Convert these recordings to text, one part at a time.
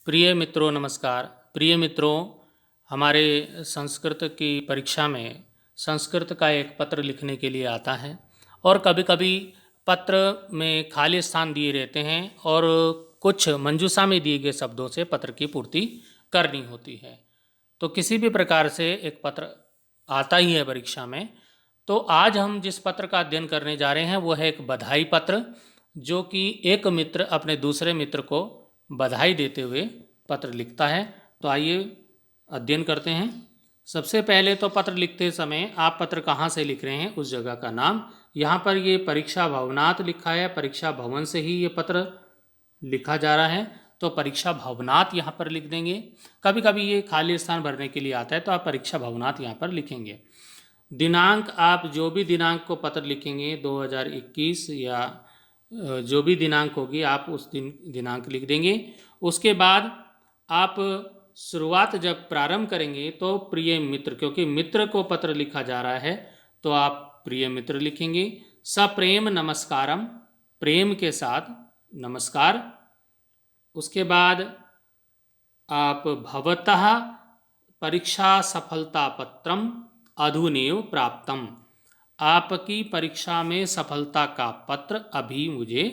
प्रिय मित्रों नमस्कार। प्रिय मित्रों, हमारे संस्कृत की परीक्षा में संस्कृत का एक पत्र लिखने के लिए आता है और कभी कभी पत्र में खाली स्थान दिए रहते हैं और कुछ मंजूषा में दिए गए शब्दों से पत्र की पूर्ति करनी होती है। तो किसी भी प्रकार से एक पत्र आता ही है परीक्षा में। तो आज हम जिस पत्र का अध्ययन करने जा रहे हैं वो है एक बधाई पत्र, जो कि एक मित्र अपने दूसरे मित्र को बधाई देते हुए पत्र लिखता है। तो आइए अध्ययन करते हैं। सबसे पहले तो पत्र लिखते समय आप पत्र कहाँ से लिख रहे हैं उस जगह का नाम, यहाँ पर ये परीक्षा भवनात् लिखा है, परीक्षा भवन से ही ये पत्र लिखा जा रहा है, तो परीक्षा भवनात् यहाँ पर लिख देंगे। कभी कभी ये खाली स्थान भरने के लिए आता है तो आप परीक्षा भवनात् यहाँ पर लिखेंगे। दिनांक, आप जो भी दिनांक को पत्र लिखेंगे 2021 या जो भी दिनांक होगी आप उस दिनांक लिख देंगे। उसके बाद आप शुरुआत जब प्रारंभ करेंगे तो प्रिय मित्र, क्योंकि मित्र को पत्र लिखा जा रहा है तो आप प्रिय मित्र लिखेंगे। सप्रेम नमस्कारम, प्रेम के साथ नमस्कार। उसके बाद आप भवतः परीक्षा सफलता पत्रम अधुनेव प्राप्तम, आपकी परीक्षा में सफलता का पत्र अभी मुझे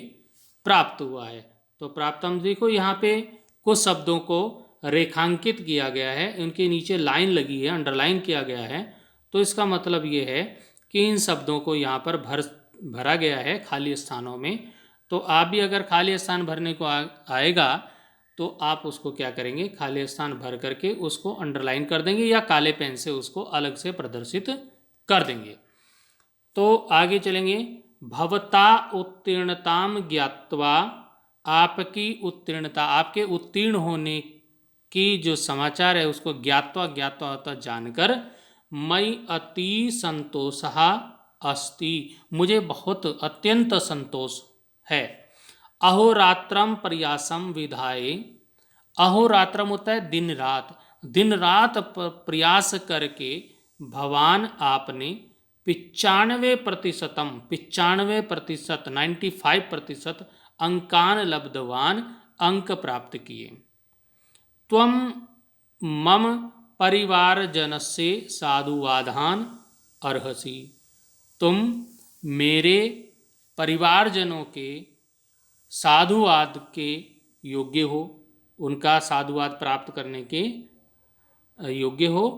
प्राप्त हुआ है। तो प्राप्तम देखो, यहाँ पे कुछ शब्दों को रेखांकित किया गया है, उनके नीचे लाइन लगी है, अंडरलाइन किया गया है। तो इसका मतलब ये है कि इन शब्दों को यहाँ पर भरा गया है खाली स्थानों में। तो आप भी अगर खाली स्थान भरने को आएगा तो आप उसको क्या करेंगे, खाली स्थान भर करके उसको अंडरलाइन कर देंगे या काले पेन से उसको अलग से प्रदर्शित कर देंगे। तो आगे चलेंगे। भवता उत्तीर्णताम ज्ञात्वा, आपकी उत्तीर्णता, आपके उत्तीर्ण होने की जो समाचार है उसको ज्ञात्वा, ज्ञात्वा होता जानकर, मई अति संतोषः अस्ति, मुझे बहुत अत्यंत संतोष है। अहोरात्रम प्रयासम विधाय, अहोरात्रम होता है दिन रात, दिन रात प्रयास करके भवान आपने 95%, 95% अंकान लब्धवान, अंक प्राप्त किए। त्वम मम परिवारजनस्य साधुवादान अर्हसि, तुम मेरे परिवारजनों के साधुवाद के योग्य हो, उनका साधुवाद प्राप्त करने के योग्य हो।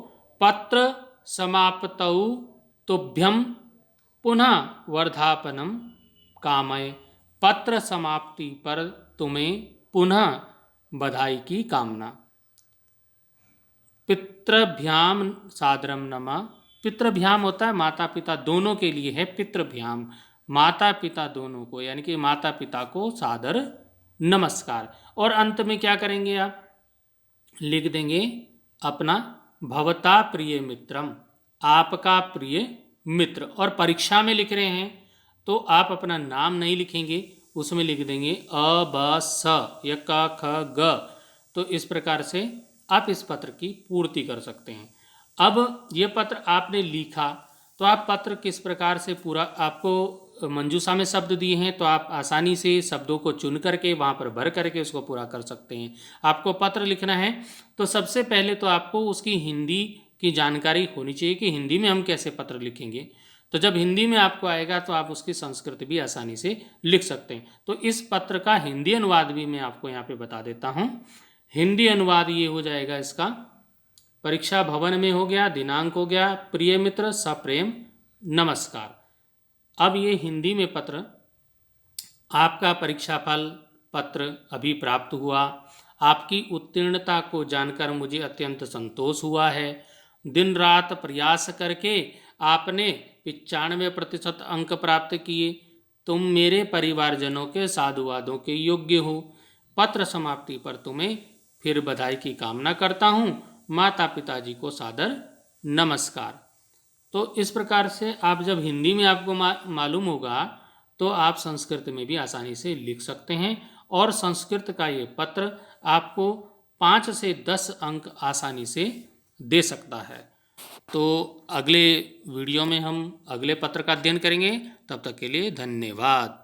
पत्र समाप्तौ तुभ्यम पुनः वर्धापनम कामय, पत्र समाप्ति पर तुम्हें पुनः बधाई की कामना। पितृभ्याम सादरम नमः, पितृभ्याम होता है माता पिता दोनों के लिए है, पितृभ्याम माता पिता दोनों को, यानी कि माता पिता को सादर नमस्कार। और अंत में क्या करेंगे, आप लिख देंगे अपना भवता प्रिय मित्रम, आपका प्रिय मित्र। और परीक्षा में लिख रहे हैं तो आप अपना नाम नहीं लिखेंगे, उसमें लिख देंगे अ ब स य क ख ग। तो इस प्रकार से आप इस पत्र की पूर्ति कर सकते हैं। अब ये पत्र आपने लिखा तो आप पत्र किस प्रकार से पूरा, आपको मंजूषा में शब्द दिए हैं तो आप आसानी से शब्दों को चुन करके वहाँ पर भर करके उसको पूरा कर सकते हैं। आपको पत्र लिखना है तो सबसे पहले तो आपको उसकी हिंदी की जानकारी होनी चाहिए कि हिंदी में हम कैसे पत्र लिखेंगे। तो जब हिंदी में आपको आएगा तो आप उसकी संस्कृत भी आसानी से लिख सकते हैं। तो इस पत्र का हिंदी अनुवाद भी मैं आपको यहाँ पे बता देता हूँ। हिंदी अनुवाद ये हो जाएगा इसका, परीक्षा भवन में हो गया, दिनांक हो गया, प्रिय मित्र सप्रेम नमस्कार। अब ये हिंदी में पत्र, आपका परीक्षा फल पत्र अभी प्राप्त हुआ, आपकी उत्तीर्णता को जानकर मुझे अत्यंत संतोष हुआ है। दिन रात प्रयास करके आपने 95% अंक प्राप्त किए, तुम मेरे परिवारजनों के साधुवादों के योग्य हो। पत्र समाप्ति पर तुम्हें फिर बधाई की कामना करता हूँ, माता पिताजी को सादर नमस्कार। तो इस प्रकार से आप जब हिंदी में आपको मालूम होगा तो आप संस्कृत में भी आसानी से लिख सकते हैं। और संस्कृत का ये पत्र आपको 5 से 10 अंक आसानी से दे सकता है। तो अगले वीडियो में हम अगले पत्र का अध्ययन करेंगे। तब तक के लिए धन्यवाद।